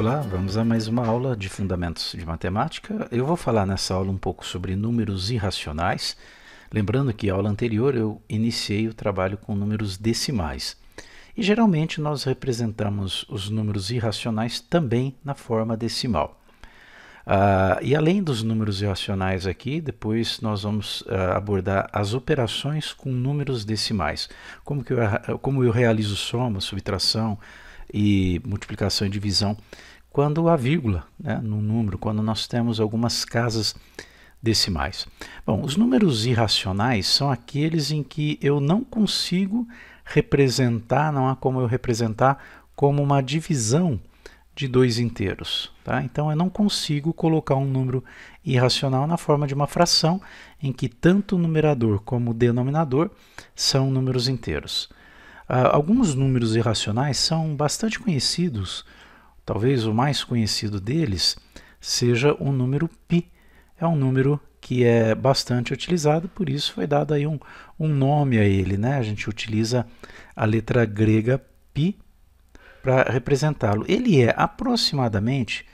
Olá, vamos a mais uma aula de Fundamentos de Matemática. Eu vou falar nessa aula um pouco sobre números irracionais. Lembrando que a aula anterior eu iniciei o trabalho com números decimais. E geralmente nós representamos os números irracionais também na forma decimal. E além dos números irracionais aqui, depois nós vamos abordar as operações com números decimais. Como eu realizo soma, subtração e multiplicação e divisão quando há vírgula, né, no número, quando nós temos algumas casas decimais. Bom, os números irracionais são aqueles em que eu não consigo representar, não há como eu representar como uma divisão de dois inteiros. Tá? Então eu não consigo colocar um número irracional na forma de uma fração em que tanto o numerador como o denominador são números inteiros. Alguns números irracionais são bastante conhecidos, talvez o mais conhecido deles seja o número π. É um número que é bastante utilizado, por isso foi dado aí um nome a ele, né? A gente utiliza a letra grega π para representá-lo. Ele é aproximadamente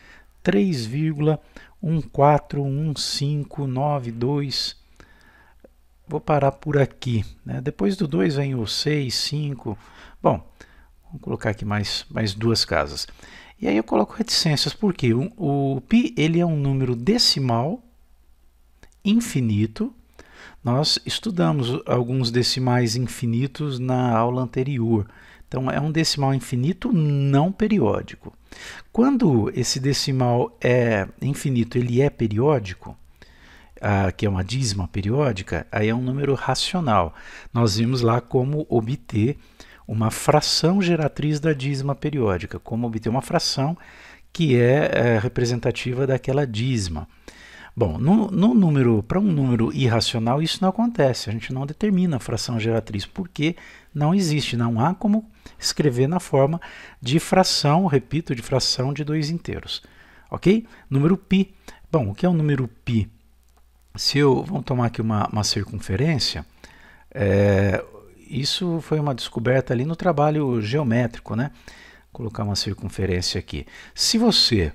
3,141592. Vou parar por aqui, né? Depois do 2 vem o 6, 5. Bom, vamos colocar aqui mais duas casas. E aí eu coloco reticências, porque o π ele é um número decimal infinito. Nós estudamos alguns decimais infinitos na aula anterior. Então, é um decimal infinito não periódico. Quando esse decimal é infinito, ele é periódico, que é uma dízima periódica, aí é um número racional. Nós vimos lá como obter uma fração geratriz da dízima periódica, como obter uma fração que é representativa daquela dízima. Bom, para um número irracional isso não acontece, a gente não determina a fração geratriz, porque não existe, não há como escrever na forma de fração, repito, de fração de dois inteiros. Ok? Número π. Bom, o que é o número π? Vamos tomar aqui uma circunferência, isso foi uma descoberta ali no trabalho geométrico, né? Vou colocar uma circunferência aqui. Se você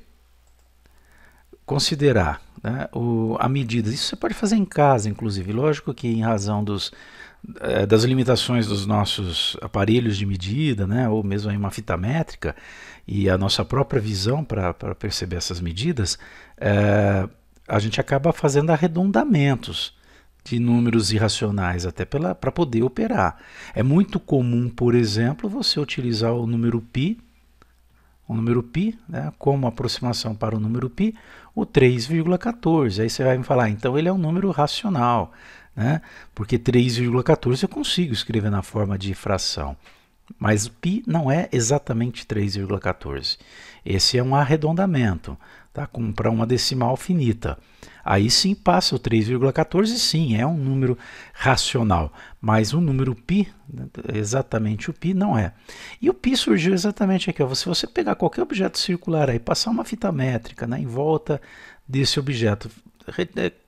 considerar, né, a medida, isso você pode fazer em casa, inclusive, lógico que em razão das limitações dos nossos aparelhos de medida, né, ou mesmo em uma fita métrica, e a nossa própria visão para perceber essas medidas, a gente acaba fazendo arredondamentos de números irracionais até para poder operar. É muito comum, por exemplo, você utilizar o número π, né, como aproximação para o número π, o 3,14. Aí você vai me falar, então ele é um número racional, né, porque 3,14 eu consigo escrever na forma de fração. Mas π não é exatamente 3,14. Esse é um arredondamento, tá? Para uma decimal finita. Aí sim passa o 3,14, sim, é um número racional. Mas o número π, exatamente o π, não é. E o π surgiu exatamente aqui. Ó. Se você pegar qualquer objeto circular e passar uma fita métrica, né, em volta desse objeto,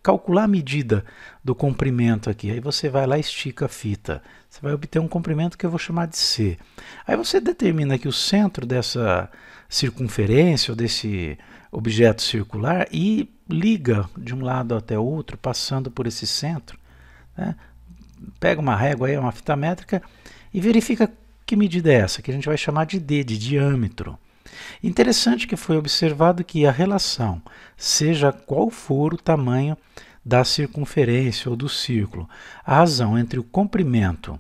calcular a medida do comprimento aqui, aí você vai lá e estica a fita. Você vai obter um comprimento que eu vou chamar de C. Aí você determina que o centro dessa circunferência ou desse objeto circular e liga de um lado até o outro, passando por esse centro. Né? Pega uma régua, aí, uma fita métrica e verifica que medida é essa, que a gente vai chamar de D, de diâmetro. Interessante que foi observado que a relação, seja qual for o tamanho da circunferência ou do círculo, a razão entre o comprimento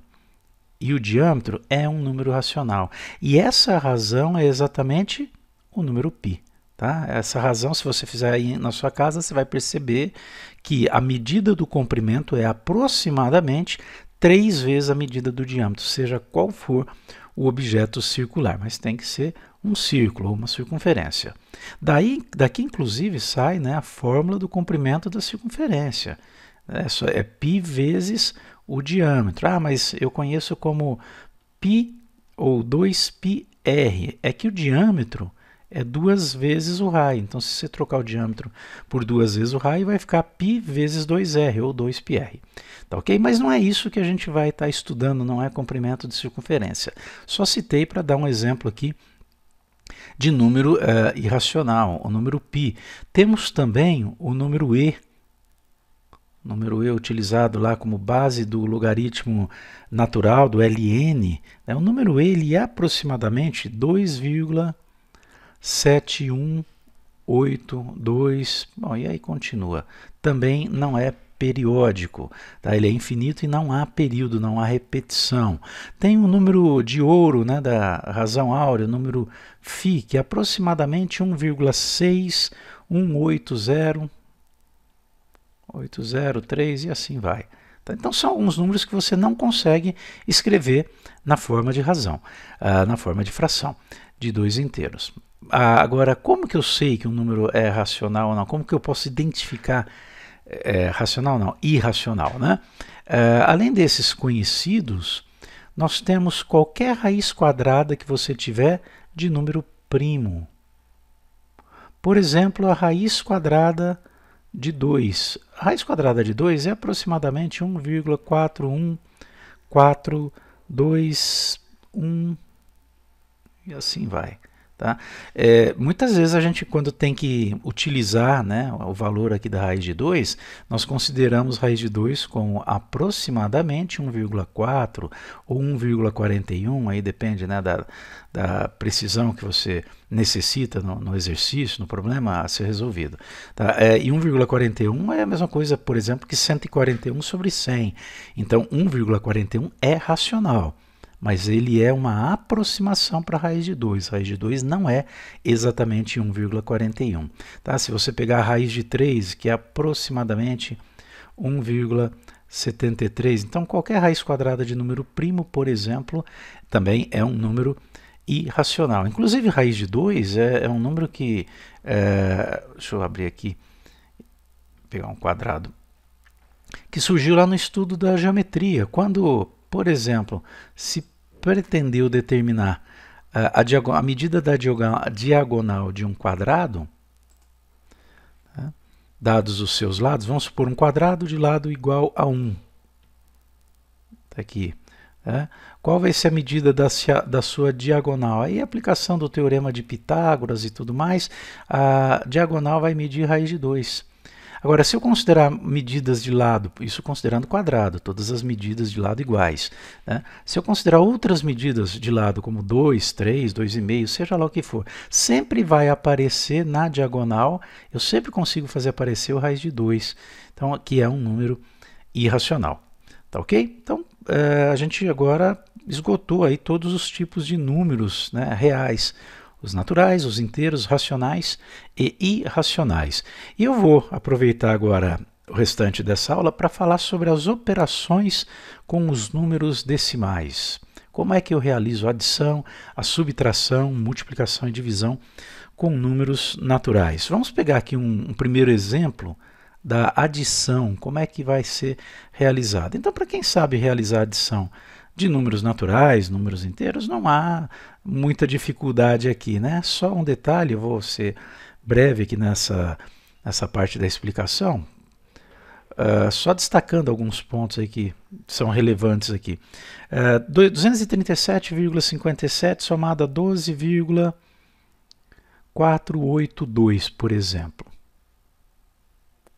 e o diâmetro é um número racional. E essa razão é exatamente o número π. Tá? Essa razão, se você fizer aí na sua casa, você vai perceber que a medida do comprimento é aproximadamente 3 vezes a medida do diâmetro, seja qual for o objeto circular, mas tem que ser um círculo ou uma circunferência. Daqui inclusive sai, né, a fórmula do comprimento da circunferência. É π vezes o diâmetro. Mas eu conheço como π ou 2πr. É que o diâmetro é 2 vezes o raio. Então, se você trocar o diâmetro por 2 vezes o raio, vai ficar π vezes 2r, ou 2πr. Tá ok? Mas não é isso que a gente vai estar estudando, não é comprimento de circunferência. Só citei para dar um exemplo aqui de número irracional, o número π. Temos também o número e, utilizado lá como base do logaritmo natural, do ln. Né? O número e ele é aproximadamente 2,7182, bom, e aí continua. Também não é periódico, tá? Ele é infinito e não há período, não há repetição. Tem um número de ouro, né, da razão áurea, o número φ, que é aproximadamente 1,6180, e assim vai. Tá? Então são alguns números que você não consegue escrever na forma de razão, na forma de fração, de dois inteiros. Agora, como que eu sei que um número é racional ou não? Como que eu posso identificar racional não, irracional, né? Além desses conhecidos, nós temos qualquer raiz quadrada que você tiver de número primo. Por exemplo, a raiz quadrada de 2. A raiz quadrada de 2 é aproximadamente 1,41421 e assim vai. Tá? Muitas vezes a gente, quando tem que utilizar, né, o valor aqui da raiz de 2, nós consideramos raiz de 2 como aproximadamente 1,4 ou 1,41, aí depende, né, da precisão que você necessita no exercício, no problema a ser resolvido. Tá? E 1,41 é a mesma coisa, por exemplo, que 141 sobre 100. Então 1,41 é racional. Mas ele é uma aproximação para a raiz de 2. A raiz de 2 não é exatamente 1,41. Tá? Se você pegar a raiz de 3, que é aproximadamente 1,73, então qualquer raiz quadrada de número primo, por exemplo, também é um número irracional. Inclusive, raiz de 2 é um número que... deixa eu abrir aqui, pegar um quadrado, que surgiu lá no estudo da geometria, quando... Por exemplo, se pretendeu determinar a medida da diagonal de um quadrado, tá? Dados os seus lados, vamos supor um quadrado de lado igual a 1. Tá aqui. Tá? Qual vai ser a medida da sua diagonal? Aí a aplicação do teorema de Pitágoras e tudo mais, a diagonal vai medir raiz de 2. Agora, se eu considerar medidas de lado, isso considerando quadrado, todas as medidas de lado iguais, né? Se eu considerar outras medidas de lado, como 2, 3, 2,5, seja lá o que for, sempre vai aparecer na diagonal, eu sempre consigo fazer aparecer o raiz de 2, então, que é um número irracional. Tá ok? Então, a gente agora esgotou aí todos os tipos de números, né, reais. Os naturais, os inteiros, racionais e irracionais. E eu vou aproveitar agora o restante dessa aula para falar sobre as operações com os números decimais. Como é que eu realizo a adição, a subtração, multiplicação e divisão com números naturais. Vamos pegar aqui um primeiro exemplo da adição, como é que vai ser realizada. Então, para quem sabe realizar a adição de números naturais, números inteiros, não há muita dificuldade aqui, né? Só um detalhe, eu vou ser breve aqui nessa parte da explicação, só destacando alguns pontos aí que são relevantes aqui. 237,57 somado a 12,482, por exemplo.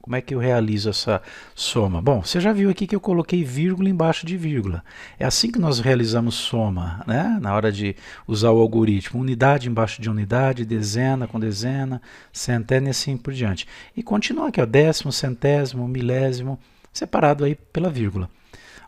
Como é que eu realizo essa soma? Bom, você já viu aqui que eu coloquei vírgula embaixo de vírgula. É assim que nós realizamos soma, né? Na hora de usar o algoritmo. Unidade embaixo de unidade, dezena com dezena, centena e assim por diante. E continua aqui, ó, décimo, centésimo, milésimo, separado aí pela vírgula.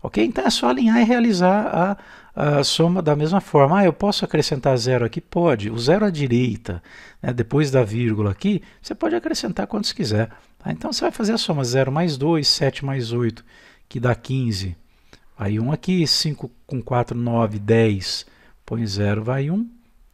Ok? Então é só alinhar e realizar a soma da mesma forma. Eu posso acrescentar zero aqui? Pode. O zero à direita, né, depois da vírgula aqui, você pode acrescentar quantos quiser. Tá? Então você vai fazer a soma 0 mais 2, 7 mais 8, que dá 15. Vai 1 aqui, 5 com 4, 9, 10. Põe 0, vai 1.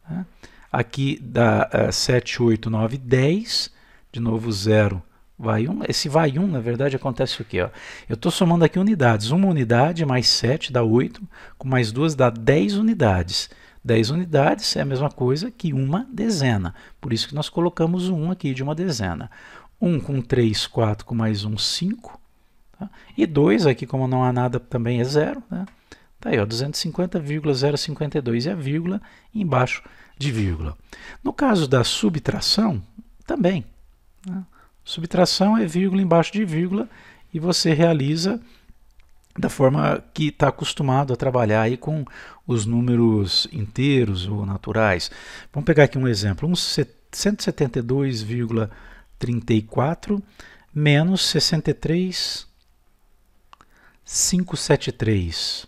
Tá? Aqui dá 7, 8, 9, 10. De novo 0. Vai 1, esse vai 1, na verdade, acontece o quê? Ó? Eu estou somando aqui unidades. Uma unidade mais 7 dá 8, com mais 2 dá 10 unidades. 10 unidades é a mesma coisa que uma dezena. Por isso que nós colocamos o 1 aqui de uma dezena. 1 com 3, 4, com mais 1, 5. Tá? E 2, aqui como não há nada, também é 0. Né? Tá aí, 250,052 e a vírgula embaixo de vírgula. No caso da subtração, também. Né? Subtração é vírgula embaixo de vírgula e você realiza da forma que está acostumado a trabalhar aí com os números inteiros ou naturais. Vamos pegar aqui um exemplo, 172,34 menos 63,573.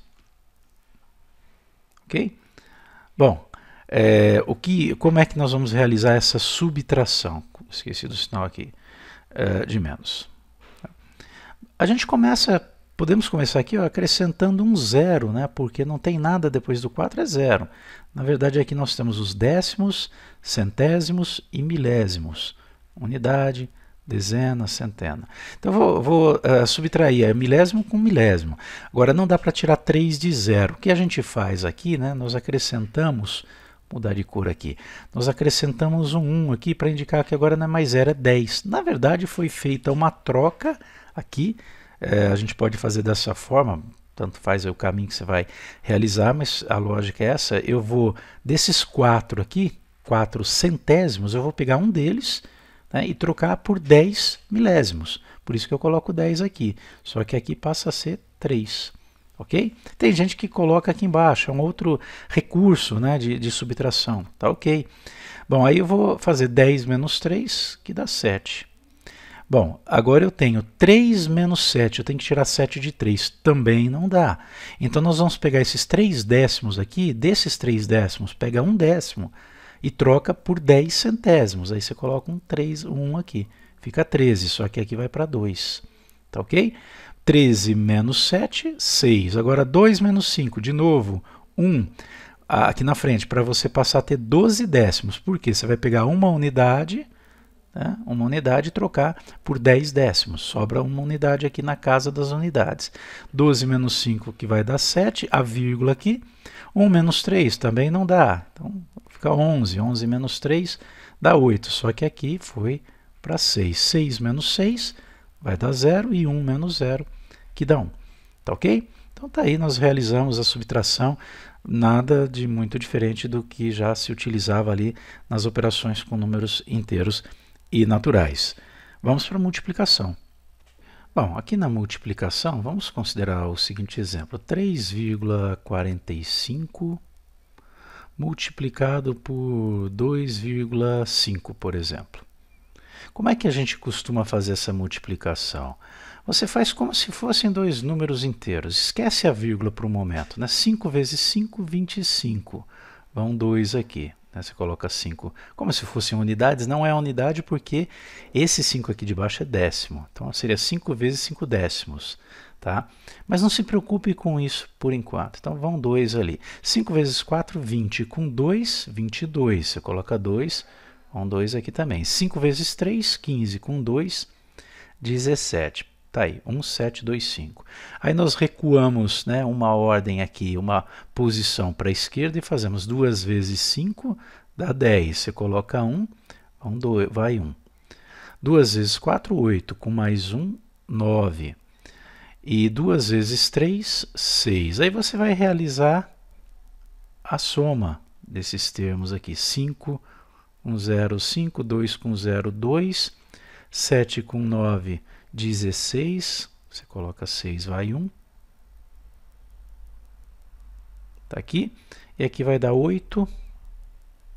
Ok? Bom, como é que nós vamos realizar essa subtração? Esqueci do sinal aqui, de menos. A gente podemos começar aqui acrescentando um zero, né? Porque não tem nada depois do 4, é zero. Na verdade, aqui nós temos os décimos, centésimos e milésimos. Unidade, dezena, centena. Então, vou subtrair milésimo com milésimo. Agora, não dá para tirar 3 de zero. O que a gente faz aqui, né? Nós acrescentamos, mudar de cor aqui, nós acrescentamos um 1 aqui para indicar que agora não é mais 0, é 10. Na verdade, foi feita uma troca aqui. A gente pode fazer dessa forma, tanto faz o caminho que você vai realizar, mas a lógica é essa. Eu vou, desses 4 aqui, 4 centésimos, eu vou pegar um deles, né, e trocar por 10 milésimos. Por isso que eu coloco 10 aqui. Só que aqui passa a ser 3. Ok? Tem gente que coloca aqui embaixo, é um outro recurso, né, de subtração. Tá ok. Bom, aí eu vou fazer 10 menos 3, que dá 7. Bom, agora eu tenho 3 menos 7, eu tenho que tirar 7 de 3, também não dá. Então nós vamos pegar esses 3 décimos aqui, desses 3 décimos, pega um décimo e troca por 10 centésimos. Aí você coloca um aqui, fica 13, só que aqui vai para 2. Tá ok? 13 menos 7, 6. Agora 2 menos 5, de novo, 1 aqui na frente, para você passar a ter 12 décimos. Por quê? Você vai pegar uma unidade, né, uma unidade e trocar por 10 décimos. Sobra uma unidade aqui na casa das unidades. 12 menos 5, que vai dar 7, a vírgula aqui. 1 menos 3 também não dá. Então fica 11. 11 menos 3 dá 8. Só que aqui foi para 6. 6 menos 6 vai dar 0 e 1 menos 0 que dá 1. Tá ok? Então tá aí, nós realizamos a subtração, nada de muito diferente do que já se utilizava ali nas operações com números inteiros e naturais. Vamos para a multiplicação. Bom, aqui na multiplicação, vamos considerar o seguinte exemplo. 3,45 multiplicado por 2,5, por exemplo. Como é que a gente costuma fazer essa multiplicação? Você faz como se fossem dois números inteiros. Esquece a vírgula por um momento, né? 5 vezes 5, 25. Vão 2 aqui. Né? Você coloca 5 como se fossem unidades. Não é unidade porque esse 5 aqui de baixo é décimo. Então seria 5 vezes 5 décimos. Tá? Mas não se preocupe com isso por enquanto. Então vão 2 ali. 5 vezes 4, 20. Com 2, 22. Você coloca 2. Vão 2 aqui também. 5 vezes 3, 15. Com 2, 17. Tá aí, 1, 7, 2, 5. Aí nós recuamos, né, uma ordem aqui, uma posição para a esquerda e fazemos 2 vezes 5, dá 10. Você coloca 1, vai 1. 2 vezes 4, 8. Com mais 1, 9. E 2 vezes 3, 6. Aí você vai realizar a soma desses termos aqui. 5 com 0, 5. 2 com 0, 2. 7 com 9, 16, você coloca 6, vai 1. Está aqui. E aqui vai dar 8.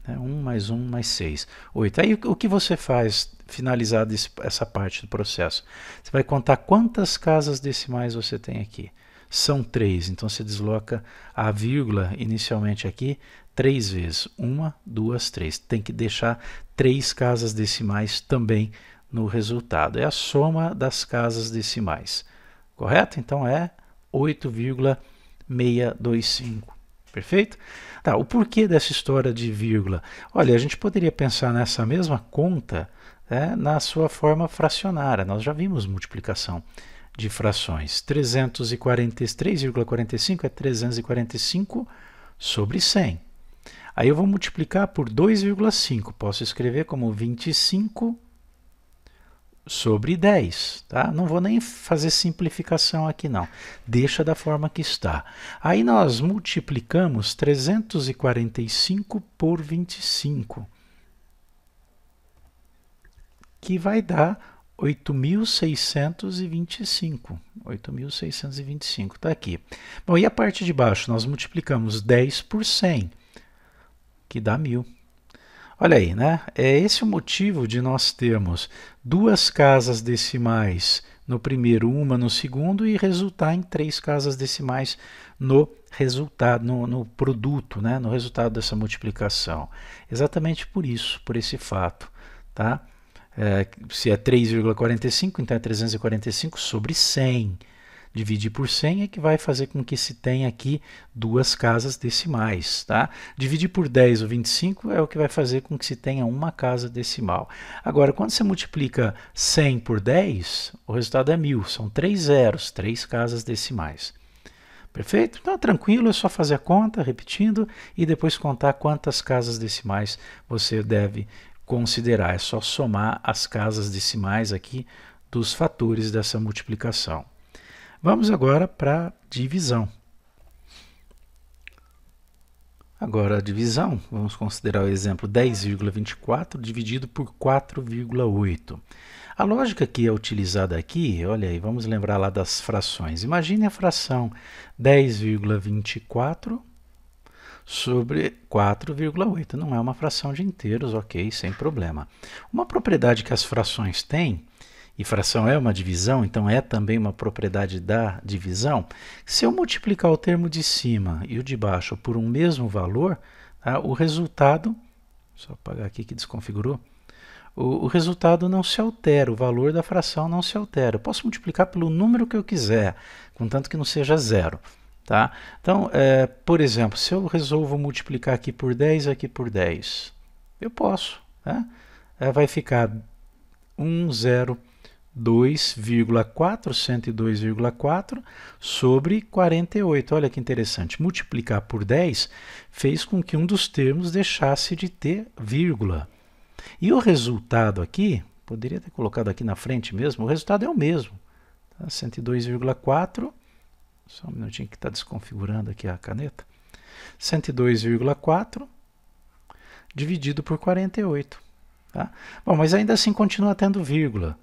Né? 1 mais 1 mais 6. 8. Aí o que você faz, finalizada essa parte do processo? Você vai contar quantas casas decimais você tem aqui. São 3. Então você desloca a vírgula inicialmente aqui 3 vezes. 1, 2, 3. Tem que deixar 3 casas decimais também no resultado. É a soma das casas decimais. Correto? Então é 8,625. Perfeito? Tá, o porquê dessa história de vírgula? Olha, a gente poderia pensar nessa mesma conta, né, na sua forma fracionária. Nós já vimos multiplicação de frações. 3,45 é 345 sobre 100. Aí eu vou multiplicar por 2,5. Posso escrever como 25 sobre 10, tá? Não vou nem fazer simplificação aqui não, deixa da forma que está. Aí nós multiplicamos 345 por 25, que vai dar 8.625. 8.625, está aqui. Bom, e a parte de baixo? Nós multiplicamos 10 por 100, que dá 1.000. Olha aí, né? É esse o motivo de nós termos duas casas decimais no primeiro, uma no segundo e resultar em 3 casas decimais no resultado, no produto, né? No resultado dessa multiplicação. Exatamente por isso, por esse fato, tá? Se é 3,45, então é 345 sobre 100. Dividir por 100 é que vai fazer com que se tenha aqui duas casas decimais. Tá? Dividir por 10 ou 25 é o que vai fazer com que se tenha uma casa decimal. Agora, quando você multiplica 100 por 10, o resultado é 1.000. São 3 zeros, 3 casas decimais. Perfeito? Então, tranquilo, é só fazer a conta, repetindo, e depois contar quantas casas decimais você deve considerar. É só somar as casas decimais aqui dos fatores dessa multiplicação. Vamos agora para a divisão. Agora a divisão, vamos considerar o exemplo 10,24 dividido por 4,8. A lógica que é utilizada aqui, olha aí, vamos lembrar lá das frações. Imagine a fração 10,24 sobre 4,8. Não é uma fração de inteiros, ok, sem problema. Uma propriedade que as frações têm, e fração é uma divisão, então é também uma propriedade da divisão, se eu multiplicar o termo de cima e o de baixo por um mesmo valor, tá, o resultado, só apagar aqui que desconfigurou, o resultado não se altera, o valor da fração não se altera. Eu posso multiplicar pelo número que eu quiser, contanto que não seja zero. Tá? Então, por exemplo, se eu resolvo multiplicar aqui por 10 aqui por 10, eu posso. Né? Vai ficar 102,4 sobre 48. Olha que interessante. Multiplicar por 10 fez com que um dos termos deixasse de ter vírgula. E o resultado aqui, poderia ter colocado aqui na frente mesmo, o resultado é o mesmo. Tá? 102,4, só um minutinho que está desconfigurando aqui a caneta. 102,4 dividido por 48. Tá? Bom, mas ainda assim continua tendo vírgula.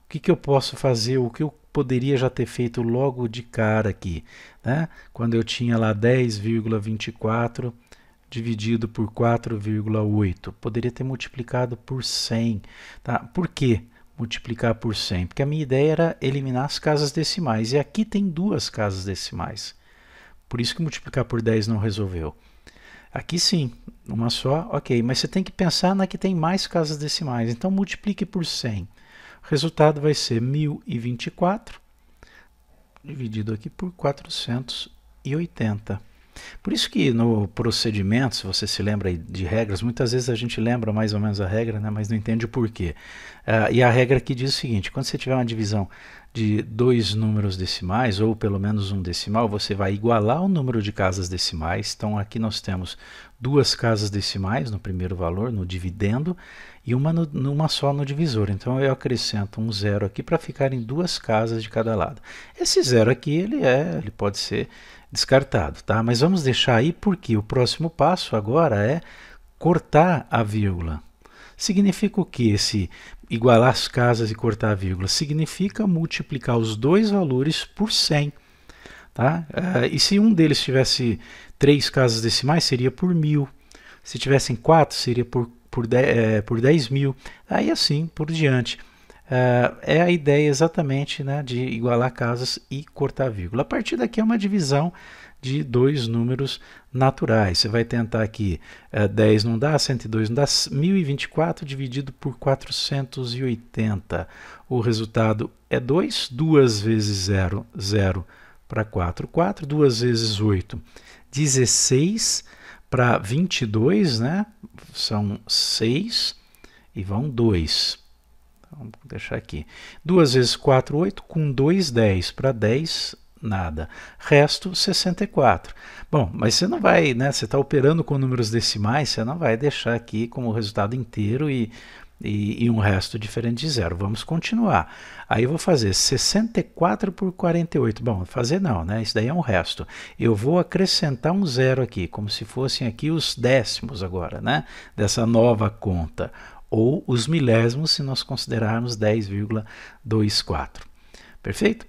O que eu posso fazer? O que eu poderia já ter feito logo de cara aqui? Né? Quando eu tinha lá 10,24 dividido por 4,8. Poderia ter multiplicado por 100. Tá? Por que multiplicar por 100? Porque a minha ideia era eliminar as casas decimais. E aqui tem duas casas decimais. Por isso que multiplicar por 10 não resolveu. Aqui sim, uma só, ok. Mas você tem que pensar na que tem mais casas decimais. Então multiplique por 100. O resultado vai ser 1024 dividido aqui por 480. Por isso que no procedimento, se você se lembra de regras, muitas vezes a gente lembra mais ou menos a regra, né, mas não entende o porquê. E a regra aqui diz o seguinte: quando você tiver uma divisão de 2 números decimais, ou pelo menos um decimal, você vai igualar o número de casas decimais. Então aqui nós temos 2 casas decimais no primeiro valor, no dividendo, e uma só no divisor. Então eu acrescento um zero aqui para ficar em 2 casas de cada lado. Esse zero aqui ele pode ser descartado, tá? Mas vamos deixar aí porque o próximo passo agora é cortar a vírgula. Significa o que esse igualar as casas e cortar a vírgula? Significa multiplicar os dois valores por 100. Tá? E se um deles tivesse 3 casas decimais, seria por 1.000. Se tivessem 4, seria por 10.000. Aí assim por diante. É a ideia exatamente, né, de igualar casas e cortar vírgula. A partir daqui é uma divisão de 2 números naturais. Você vai tentar aqui, 10 não dá, 102 não dá, 1024 dividido por 480. O resultado é 2, 2 vezes 0, 0 para 4, 4, 2 vezes 8, 16 para 22, né? São 6 e vão 2. Vamos deixar aqui. 2 vezes 4, 8, com 2, 10. Para 10, nada. Resto, 64. Bom, mas você não vai, né? Você está operando com números decimais, você não vai deixar aqui como resultado inteiro e e um resto diferente de zero. Vamos continuar. Aí eu vou fazer 64 por 48. Bom, fazer não, né? Isso daí é um resto. Eu vou acrescentar um zero aqui, como se fossem aqui os décimos agora, né? Dessa nova conta. Ou os milésimos, se nós considerarmos 10,24. Perfeito?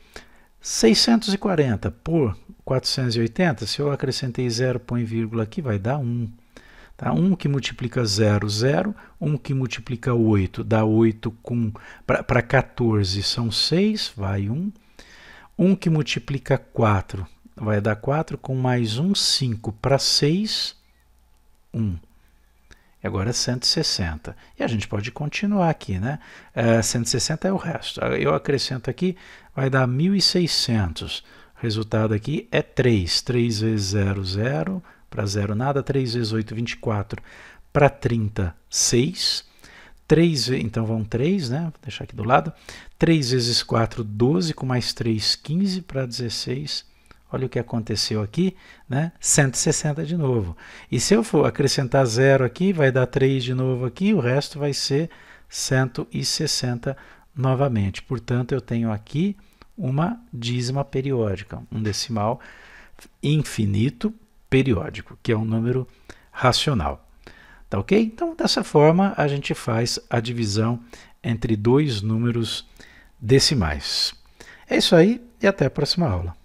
640 por 480, se eu acrescentei zero, põe vírgula aqui, vai dar 1. Tá? 1 que multiplica 0, 0. 1 que multiplica 8, dá 8 para 14, são 6, vai 1. 1 que multiplica 4, vai dar 4, com mais 1, 5. Para 6, 1. E agora 160. E a gente pode continuar aqui, né? 160 é o resto. Eu acrescento aqui, vai dar 1.600. O resultado aqui é 3. 3 vezes 0, 0. Para 0 nada. 3 vezes 8, 24. Para 30, 6. 3, então vão 3, né? Vou deixar aqui do lado. 3 vezes 4, 12. Com mais 3, 15. Para 16. Olha o que aconteceu aqui, né? 160 de novo. E se eu for acrescentar 0 aqui, vai dar 3 de novo aqui, o resto vai ser 160 novamente. Portanto, eu tenho aqui uma dízima periódica, um decimal infinito periódico, que é um número racional. Tá ok? Então, dessa forma, a gente faz a divisão entre dois números decimais. É isso aí e até a próxima aula.